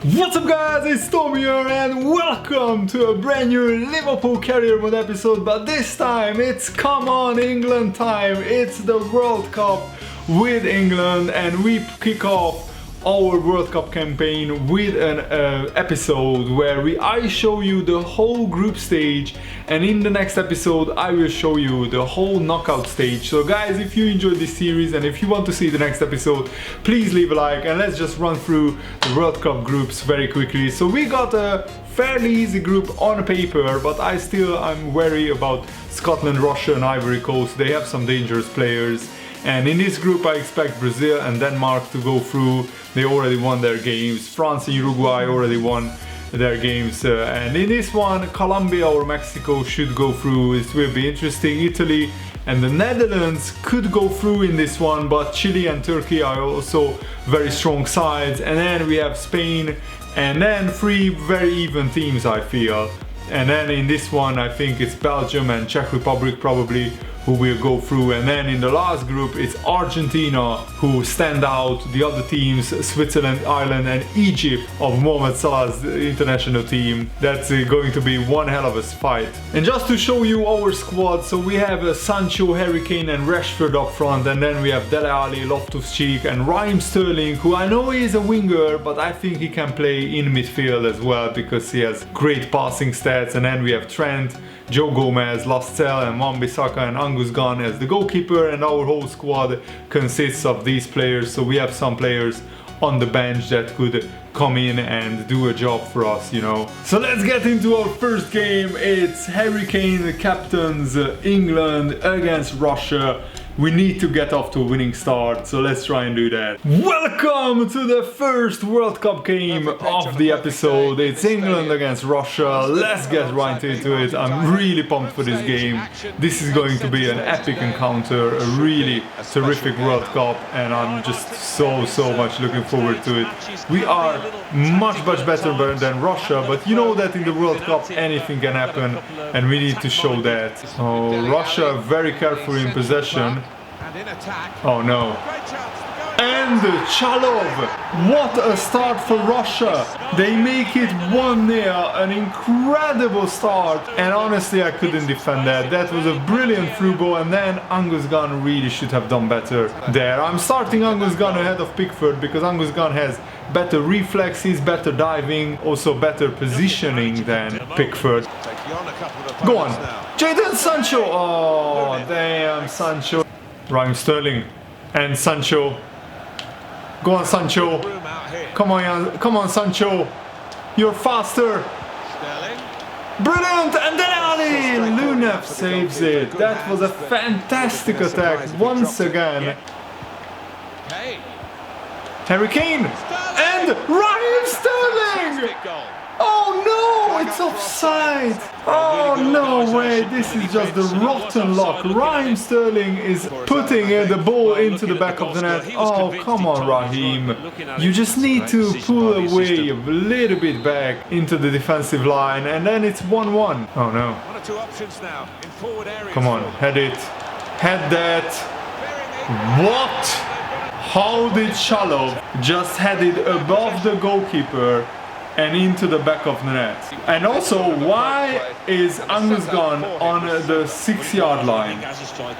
What's up guys, it's Tom here and welcome to a brand new Liverpool career mode episode, but this time it's Come On England time. It's the World Cup with England and we kick off our World Cup campaign with an episode where I show you the whole group stage, and in the next episode I will show you the whole knockout stage. So guys, if you enjoyed this series and if you want to see the next episode, please leave a like and let's just run through the World Cup groups very quickly. So we got a fairly easy group on paper, but I'm wary about Scotland, Russia and Ivory Coast. They have some dangerous players. And in this group I expect Brazil and Denmark to go through. They already won their games. France and Uruguay already won their games. And in this one, Colombia or Mexico should go through. It will be interesting. Italy and the Netherlands could go through in this one, but Chile and Turkey are also very strong sides. And then we have Spain and then three very even teams, I feel. And then in this one I think it's Belgium and Czech Republic probably who will go through, and then in the last group it's Argentina who stand out. The other teams, Switzerland, Ireland and Egypt of Mohamed Salah's international team. That's going to be one hell of a fight. And just to show you our squad, so we have Sancho, Harry Kane and Rashford up front, and then we have Dele Alli, Loftus-Cheek and Raheem Sterling, who I know is a winger but I think he can play in midfield as well because he has great passing stats. And then we have Trent, Joe Gomez, Lascelles and Wan-Bissaka and Angus Gunn as the goalkeeper, and our whole squad consists of these players. So we have some players on the bench that could come in and do a job for us, you know. So let's get into our first game. It's Harry Kane captains England against Russia. We need to get off to a winning start, so let's try and do that. Welcome to the first World Cup game of the episode. It's England against Russia. Let's get right into it. I'm really pumped for this game. This is going to be an epic encounter, a really terrific World Cup, and I'm just so much looking forward to it. We are much better than Russia, but you know that in the World Cup anything can happen, and we need to show that. So Russia very careful in possession. Oh no. And Chalov! What a start for Russia! They make it 1-0, an incredible start, and honestly I couldn't defend that. That was a brilliant through ball, and then Angus Gunn really should have done better there. I'm starting Angus Gunn ahead of Pickford because Angus Gunn has better reflexes, better diving, also better positioning than Pickford. Go on! Jadon Sancho! Oh, damn, Sancho. Raheem Sterling and Sancho. Go on, Sancho. Come on, Sancho. You're faster. Brilliant! And then Ali! Lunev saves it. That was a fantastic attack once again. Harry Kane and Raheem Sterling! Oh no, it's offside! Oh no way, this is just the rotten luck. Raheem Sterling is putting the ball into the back of the net. Oh come on, Raheem. You just need to pull away a little bit back into the defensive line, and then it's 1-1. Oh no. Come on, head it. Head that. What? How did Chalov just head it above the goalkeeper and into the back of the net? And also, why is Angus Gunn on the 6-yard line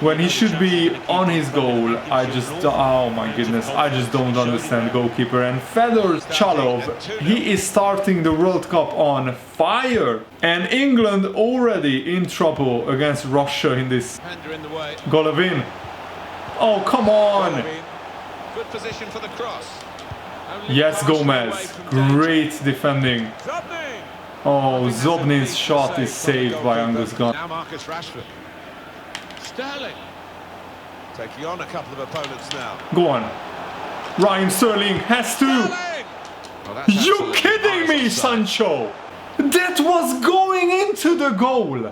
when he should be on his goal? Oh my goodness, I just don't understand goalkeeper. And Fedor Chalov, he is starting the World Cup on fire. And England already in trouble against Russia in this. Golovin. Oh, come on. Good position for the cross. Yes, Gomez. Great defending. Oh, Zobnin's shot is saved by Angus Gunn. Now Marcus Rashford. Sterling. Taking on a couple of opponents now. Go on. Raheem Sterling has to. Well, You kidding me, Sancho? That was going into the goal.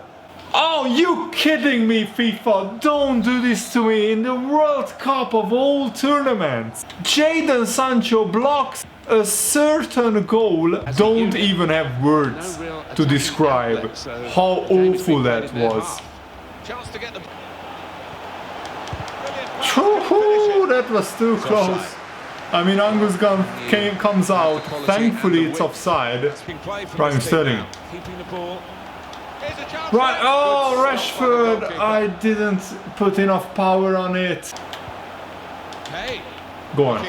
Oh, you kidding me, FIFA? Don't do this to me in the World Cup of all tournaments. Jadon Sancho blocks a certain goal. Don't even have words to describe how awful that was. That was too close. I mean, Angus Gunn comes out. Thankfully, it's offside. Raheem Sterling. Right, oh, Rashford. I didn't put enough power on it. Go on.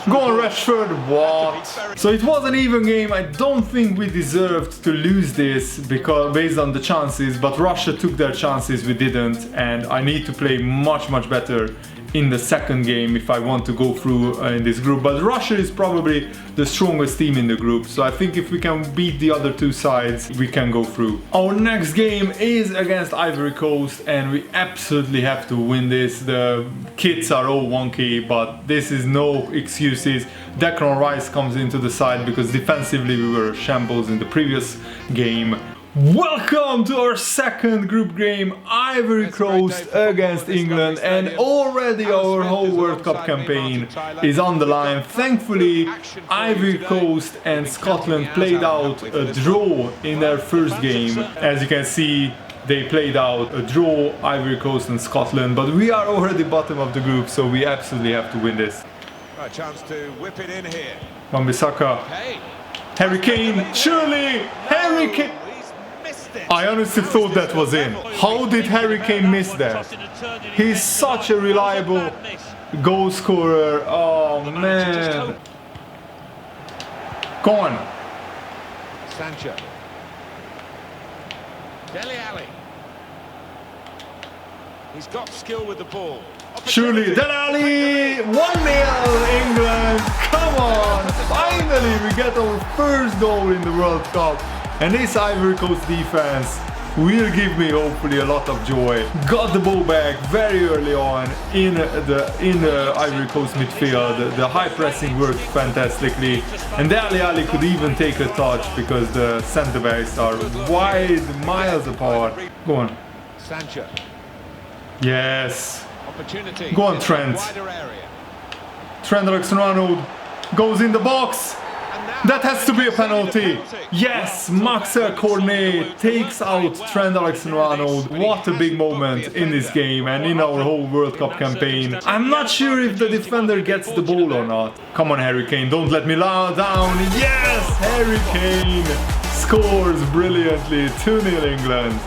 Go on, Rashford. What? So it was an even game. I don't think we deserved to lose this because based on the chances, but Russia took their chances, we didn't, and I need to play much better in the second game if I want to go through in this group. But Russia is probably the strongest team in the group, so I think if we can beat the other two sides, we can go through. Our next game is against Ivory Coast, and we absolutely have to win this. The kits are all wonky, but this is no excuses. Declan Rice comes into the side because defensively we were shambles in the previous game. Welcome to our second group game, Ivory Coast against England, and already our whole World Cup campaign is on the line. Thankfully, Ivory Coast and Scotland played out a draw in their first game. As you can see, they played out a draw, Ivory Coast and Scotland, but we are already bottom of the group, so we absolutely have to win this. A chance to whip it in here. Wan-Bissaka. Harry Kane, surely! Harry Kane! I honestly thought that was in. How did Harry Kane miss that? He's such a reliable goal scorer. Oh man. Go on. Sancho. Dele Alli. He's got skill with the ball. Surely, Dele Alli! 1-0 England! Come on! Finally we get our first goal in the World Cup. And this Ivory Coast defense will give me hopefully a lot of joy. Got the ball back very early on in the Ivory Coast midfield. The high pressing worked fantastically, and Dele Alli could even take a touch because the centre backs are wide, miles apart. Go on. Sancho. Yes. Go on, Trent. Trent Alexander-Arnold goes in the box. That has to be a penalty. Yes, Maxer Cornet takes out Trent Alexander-Arnold. What a big moment in this game and in our whole World Cup campaign. I'm not sure if the defender gets the ball or not. Come on, Harry Kane, don't let me down. Yes, Harry Kane scores brilliantly. 2-0 England.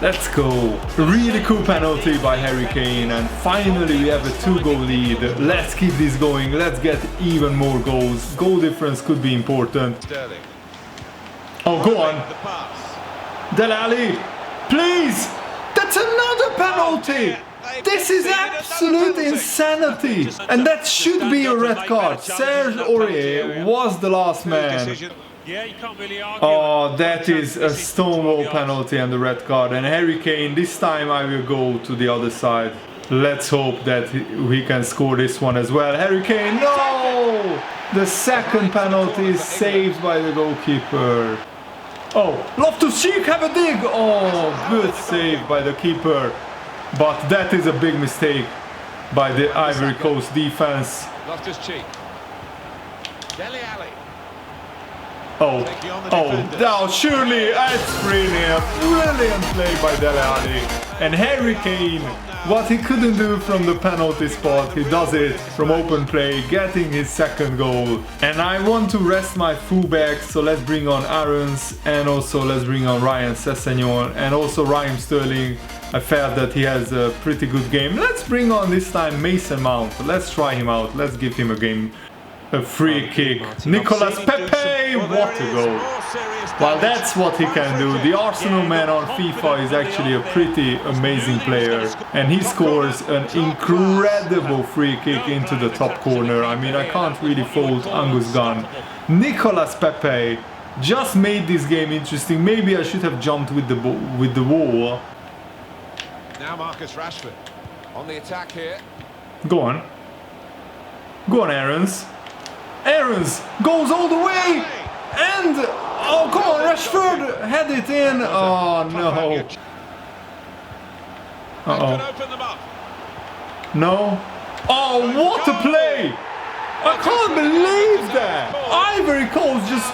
Let's go. Really cool penalty by Harry Kane, and finally we have a 2-goal lead. Let's keep this going. Let's get even more goals. Goal difference could be important. Oh, go on. Dele Alli, please. That's another penalty. This is absolute insanity. And that should be a red card. Serge Aurier was the last man. Yeah, you can't really argue. Oh, that is a stonewall penalty and the red card. And Harry Kane, this time I will go to the other side. Let's hope that we can score this one as well. Harry Kane, no! The second penalty is saved by the goalkeeper. Oh, Loftus-Cheek, have a dig! Oh, good save by the keeper. But that is a big mistake by the Ivory Coast defense. Loftus-Cheek. Dele Alli. Oh, surely it's 3-0. Brilliant play by Dele Alli. And Harry Kane, what he couldn't do from the penalty spot, he does it from open play, getting his second goal. And I want to rest my fullbacks, so let's bring on Aarons, and also let's bring on Ryan Sessegnon, and also Raheem Sterling. I felt that he has a pretty good game. Let's bring on this time Mason Mount. Let's try him out. Let's give him a game. A free kick. Nicolas Pepe, what a goal. Well, that's what he can do. The Arsenal man on FIFA is actually a pretty amazing player. And he scores an incredible free kick into the top corner. I mean, I can't really fault Angus Gunn. Nicolas Pepe just made this game interesting. Maybe I should have jumped with the wall. Now Marcus Rashford on the attack here. Go on. Go on, Aarons. Aarons goes all the way, and oh, come on, Rashford had it in. Oh no. No. Oh, what a play! I can't believe that. Ivory Coast just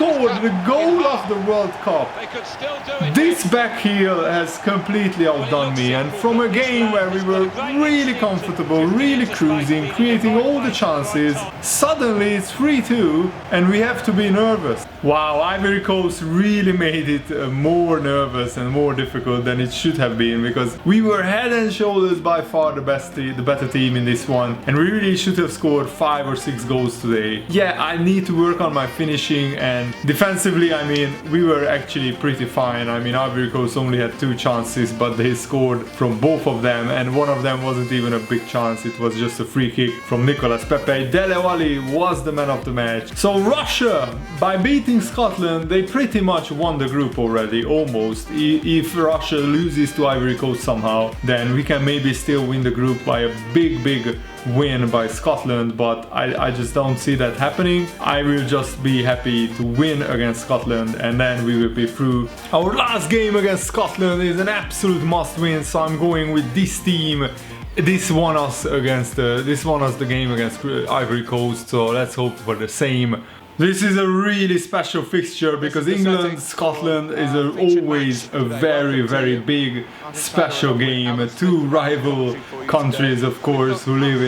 scored the goal of the World Cup. They could still do it. This back heel has completely outdone me, and from a game where we were really comfortable, really cruising, creating all the chances, suddenly it's 3-2 and we have to be nervous. Wow, Ivory Coast really made it more nervous and more difficult than it should have been, because we were head and shoulders by far the better team in this one, and we really should have scored 5 or 6 goals today. Yeah, I need to work on my finishing, and defensively, I mean, we were actually pretty fine. I mean, Ivory Coast only had 2 chances, but they scored from both of them, and one of them wasn't even a big chance. It was just a free kick from Nicolas Pepe. Dele Alli was the man of the match. So Russia, by beating Scotland, they pretty much won the group already, almost. If Russia loses to Ivory Coast somehow, then we can maybe still win the group by a big win by Scotland, but I just don't see that happening. I will just be happy to win against Scotland, and then we will be through. Our last game against Scotland is an absolute must win, so I'm going with this team. This won us the game against Ivory Coast, so let's hope for the same. This is a really special fixture because England-Scotland is always a very big special game. 2 rival countries, of course, who live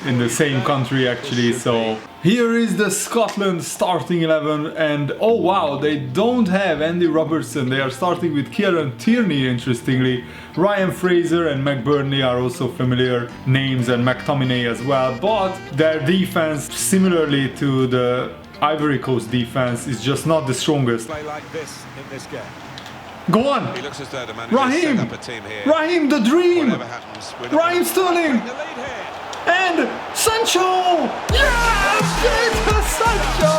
in the same country actually. So here is the Scotland starting 11, and oh wow, they don't have Andy Robertson. They are starting with Kieran Tierney, interestingly. Ryan Fraser and McBurney are also familiar names, and McTominay as well, but their defense, similarly to the Ivory Coast defense, is just not the strongest. Play like this in this game. Go on! He looks as though the manager's set up a team here. Raheem, the dream! Whatever happens, we're not Raheem Sterling! the lead here. And Sancho! Yes! Jadon Sancho!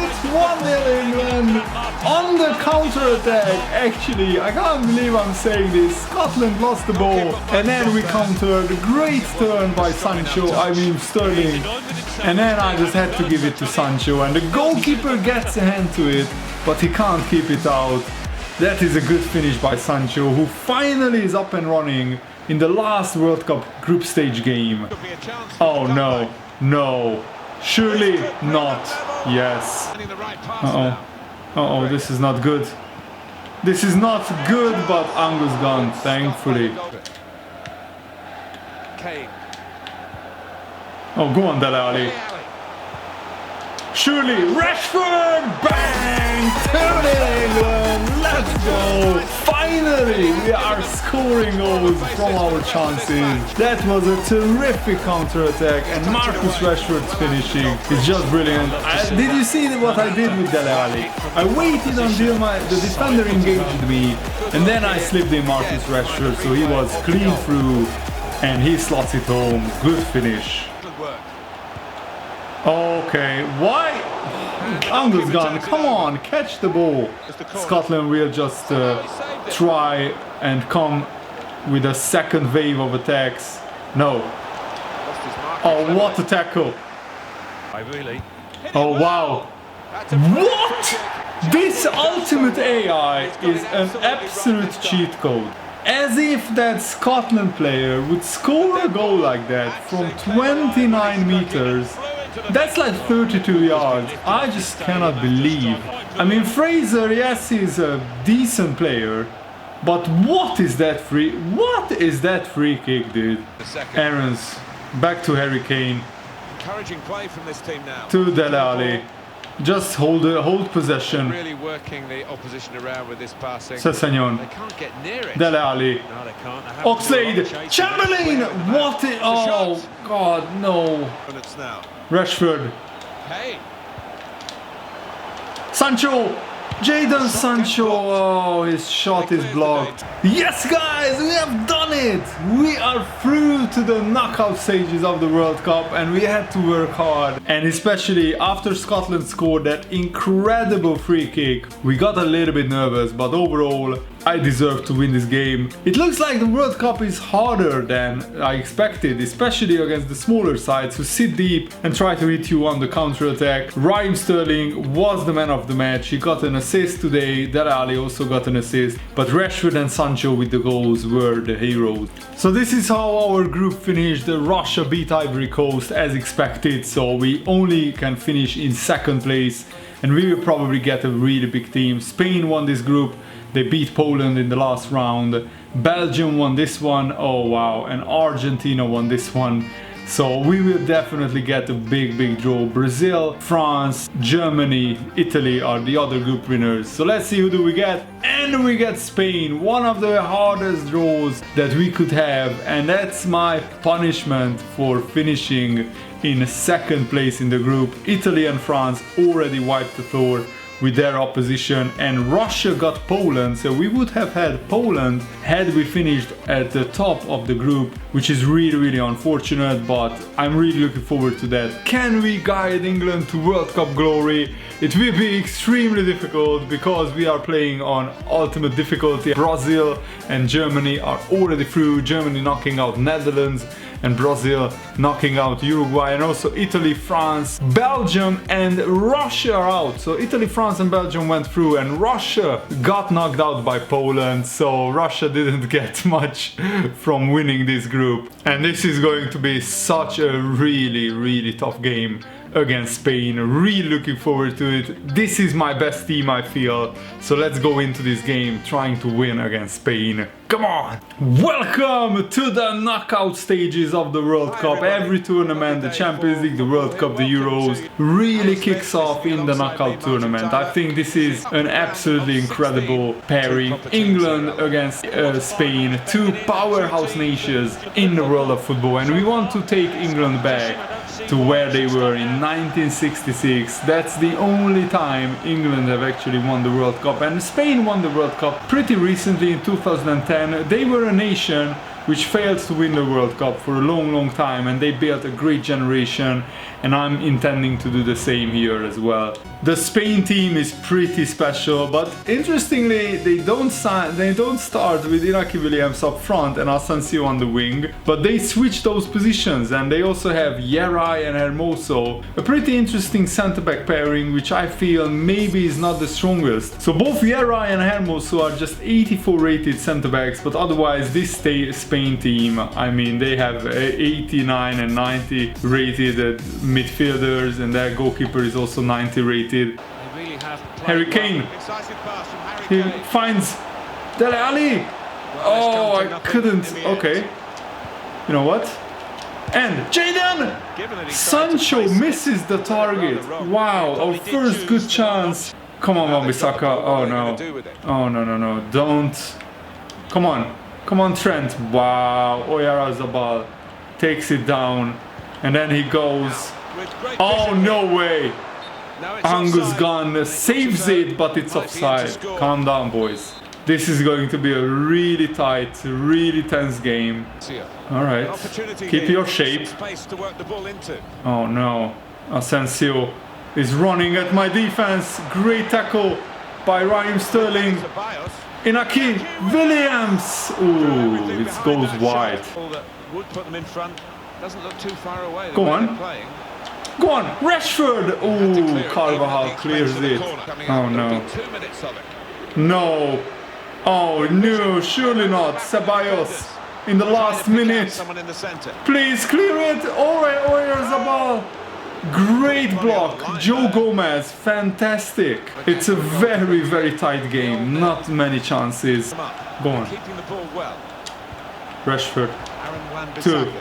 It's 1-0 England on the counter-attack. Actually, I can't believe I'm saying this. Scotland lost the ball, and then we countered. Great turn by Sancho, I mean Sterling. And then I just had to give it to Sancho, and the goalkeeper gets a hand to it, but he can't keep it out. That is a good finish by Sancho, who finally is up and running in the last World Cup group stage game. Oh no, no, surely not. Yes. Uh-oh, this is not good. This is not good, but Angus gone, thankfully. Oh, go on, Dele Alli. Surely, Rashford! Bang! 2-0 England! Let's go! Finally, we are scoring goals from our chances. That was a terrific counter-attack, and Marcus Rashford's finishing is just brilliant. Did you see what I did with Dele Alli? I waited until the defender engaged me, and then I slipped in Marcus Rashford, so he was clean through, and he slots it home. Good finish. Okay, why? Angus gone, come on, catch the ball. Scotland will just try and come with a second wave of attacks. No. Oh, what a tackle. Oh, wow. What? This ultimate AI is an absolute cheat code. As if that Scotland player would score a goal like that from 29 meters. That's like 32 yards. I just cannot believe. I mean, Fraser, yes, he's a decent player, but what is that free kick, dude? Aarons, back to Harry Kane. Encouraging play from this team now. To Dele Alli. Just hold possession. Really working the opposition around with this passing. Sessegnon. They can't get near it. Dele Alli. No, they can't. They have Oxlade. Chamberlain. What? Oh God, no. Rashford. Hey. Sancho. Jadon Sancho. Oh, his shot is blocked. Yes, guys, we have done it. We are through to the knockout stages of the World Cup, and we had to work hard. And especially after Scotland scored that incredible free kick, we got a little bit nervous, but overall, I deserve to win this game. It looks like the World Cup is harder than I expected, especially against the smaller sides who sit deep and try to hit you on the counter-attack. Raheem Sterling was the man of the match. He got an assist today. Dele Alli also got an assist. But Rashford and Sancho with the goals were the heroes. So this is how our group finished. Russia beat Ivory Coast as expected, so we only can finish in second place. and we will probably get a really big team. Spain won this group, they beat Poland in the last round. Belgium won this one, oh wow, and Argentina won this one. So we will definitely get a big draw. Brazil, France, Germany, Italy are the other group winners. So let's see who do we get. And we get Spain, one of the hardest draws that we could have. And that's my punishment for finishing in second place in the group. Italy and France already wiped the floor with their opposition, and Russia got Poland, so we would have had Poland had we finished at the top of the group, which is really unfortunate, but I'm really looking forward to that. Can we guide England to World Cup glory? It will be extremely difficult because we are playing on ultimate difficulty. Brazil and Germany are already through, Germany knocking out Netherlands and Brazil knocking out Uruguay, and also Italy, France, Belgium and Russia are out. So Italy, France and Belgium went through, and Russia got knocked out by Poland, so Russia didn't get much from winning this group. And this is going to be such a really tough game against Spain. Really looking forward to it. This is my best team, I feel. So let's go into this game trying to win against Spain. Come on! Welcome to the knockout stages of the World Cup. Every tournament, the Champions League, the World Cup, the Euros, really kicks off in the knockout tournament. I think this is an absolutely incredible pairing. England against Spain, two powerhouse nations in the world of football. And we want to take England back to where they were in 1966. That's the only time England have actually won the World Cup, and Spain won the World Cup pretty recently in 2010. They were a nation which failed to win the World Cup for a long time, and they built a great generation, and I'm intending to do the same here as well. The Spain team is pretty special, but interestingly they don't start with Iñaki Williams up front and Asensio on the wing, but they switch those positions, and they also have Ivory and Hermoso, a pretty interesting centre-back pairing which I feel maybe is not the strongest. So both Ivory and Hermoso are just 84 rated centre-backs, but otherwise this Spain team, I mean, they have 89 and 90 rated midfielders, and their goalkeeper is also 90 rated. Harry Kane, he finds Dele Alli. Oh, I couldn't. Okay, you know what? And Jadon Sancho misses the target. Wow, our first good chance. Come on, Wan-Bissaka. Oh no. Oh no. Don't. Come on, Trent. Wow, Oyarzabal takes it down, and then he goes. Oh, no way. Angus Gunn saves it, but it's offside. Calm down, boys. This is going to be a really tight, really tense game. Alright, keep your shape. Oh no, Asensio is running at my defense. Great tackle by Raheem Sterling. Iñaki Williams. Ooh, it goes wide. Go on. Go on, Rashford! Ooh, Carvajal clears it. Oh no. No. Oh no, surely not. Ceballos in the last minute. Please clear it. Oyarzabal. Great block. Joe Gomez, fantastic. It's a very tight game. Not many chances. Go on. Rashford. 2.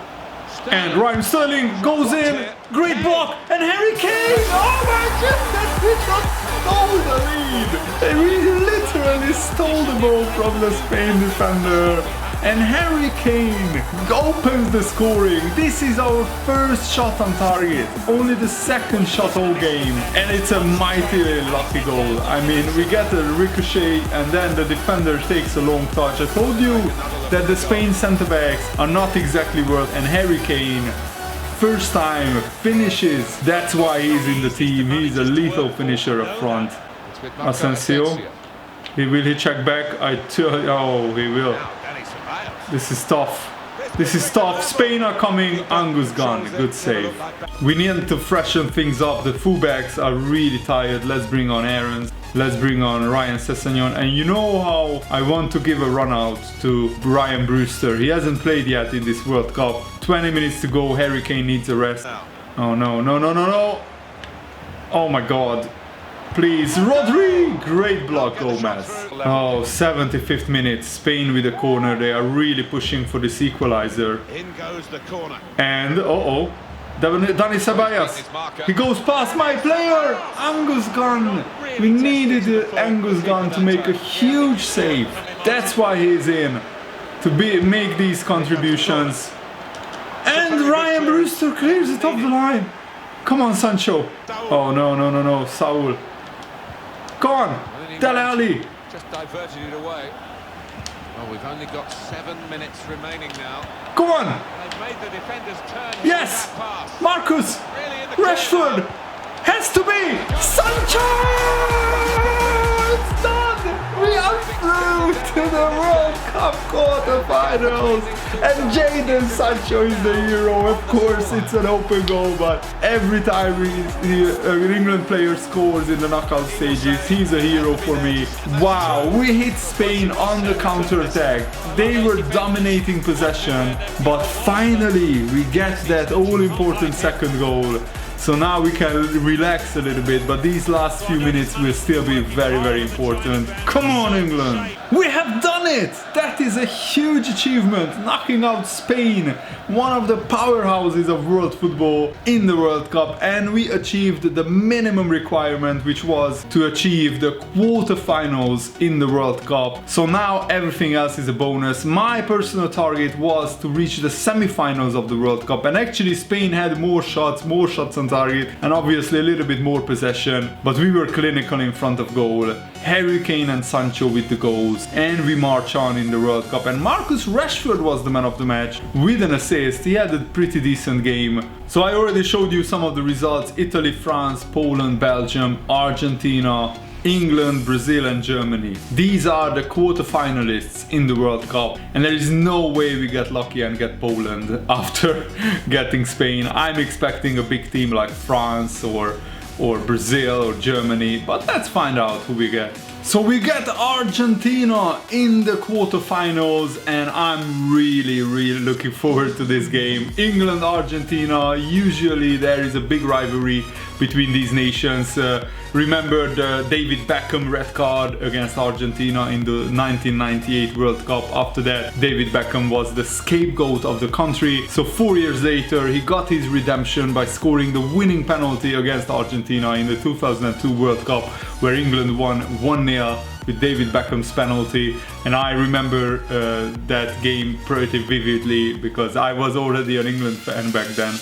And Raheem Sterling goes in, great block, and Harry Kane! Oh my goodness, he just stole the lead! They literally stole the ball from the Spain defender, and Harry Kane opens the scoring. This is our first shot on target, only the second shot all game, and it's a mighty lucky goal. I mean, we get a ricochet, and then the defender takes a long touch. I told you that the Spain centre-backs are not exactly worth, and Harry Kane, first time, finishes. That's why he's in the team. He's a lethal finisher up front. Asensio, will he check back? Oh, he will. This is tough. This is tough. Spain are coming. Angus Gunn, good save. We need to freshen things up. The fullbacks are really tired. Let's bring on Aarons. Let's bring on Ryan Sessegnon. And you know how I want to give a run out to Ryan Brewster. He hasn't played yet in this World Cup. 20 minutes to go. Harry Kane needs a rest. Oh no. Oh my god. Please, Rodri! Great block, Gomez. Oh, 75th minute. Spain with a corner. They are really pushing for this equalizer. In goes the corner. And, Dani Ceballos. He goes past my player! Angus Gunn. We needed Angus Gunn to make a huge save. That's why he's in. To make these contributions. And Ryan Brewster clears it off the line. Come on, Sancho. Oh, no. Saul. Go on. Dele Alli. Just diverted it away. Well, we've only got 7 minutes remaining now. Go on. They've made the defenders turn. Yes. That pass. Marcus. Really in the Rashford. Has to be. Sancho. It's done. We are through to the World Cup quarterfinals. And Jadon Sancho is the hero. Of course, it's an open goal, but every time an England player scores in the knockout stages, he's a hero for me. Wow, we hit Spain on the counter-attack. They were dominating possession, but finally we get that all-important second goal. So now we can relax a little bit, but these last few minutes will still be very, very important. Come on, England! We have done it! That is a huge achievement, knocking out Spain, one of the powerhouses of world football in the World Cup, and we achieved the minimum requirement, which was to achieve the quarterfinals in the World Cup. So now everything else is a bonus. My personal target was to reach the semi-finals of the World Cup, and actually Spain had more shots on target, and obviously a little bit more possession, but we were clinical in front of goal. Harry Kane and Sancho with the goals, and we march on in the World Cup. And Marcus Rashford was the man of the match with an assist. He had a pretty decent game. So I already showed you some of the results: Italy, France, Poland, Belgium, Argentina, England, Brazil and Germany. These are the quarterfinalists in the World Cup, and there is no way we get lucky and get Poland after getting Spain. I'm expecting a big team like France or Brazil or Germany, but let's find out who we get. So we get Argentina in the quarterfinals, and I'm really looking forward to this game. England, Argentina, usually there is a big rivalry between these nations. Remember the David Beckham red card against Argentina in the 1998 World Cup. After that, David Beckham was the scapegoat of the country. So 4 years later, he got his redemption by scoring the winning penalty against Argentina in the 2002 World Cup, where England won 1-0 with David Beckham's penalty. And I remember that game pretty vividly because I was already an England fan back then.